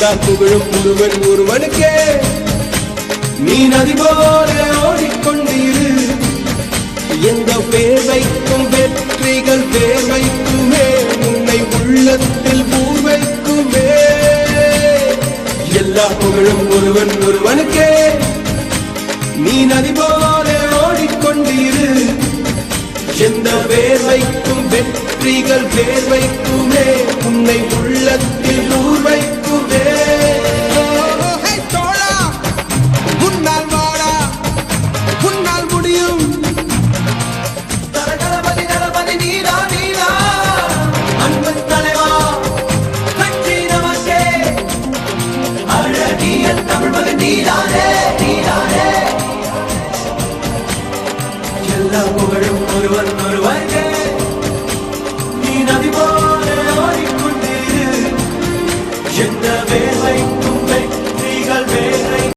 எல்லா புகழும் ஒருவன் ஒருவனுக்கே. நீ நதி போல ஓடிக்கொண்டிரு, எந்த பேர் வைக்கும் வெற்றிகள் பேர் வைக்குமே, உன்னை உள்ளத்தில் பூர் வைக்குமே. எல்லா புகழும் ஒருவன் ஒருவனுக்கே. நீ நதி போல ஓடிக்கொண்டிரு, எந்த பேர் வைக்கும் வெற்றிகள் பேர் வைக்குமே, உன்னை உள்ளத்தில் பூர் வைக்குமே. உன்னால் வாழா, உன்னால் முடியும். தலதளபதி தளபதி நீதா நீதா, அன்பு தலைவா வெற்றி நமக்கே. அழகிய தமிழ் மகன் நீதானே நீதானே. எல்லா புகழும் ஒருவன் ஒருவனுக்கே. நீ நதி போல ஓடிக்கொண்டிரு, எந்த வேலைக்கும்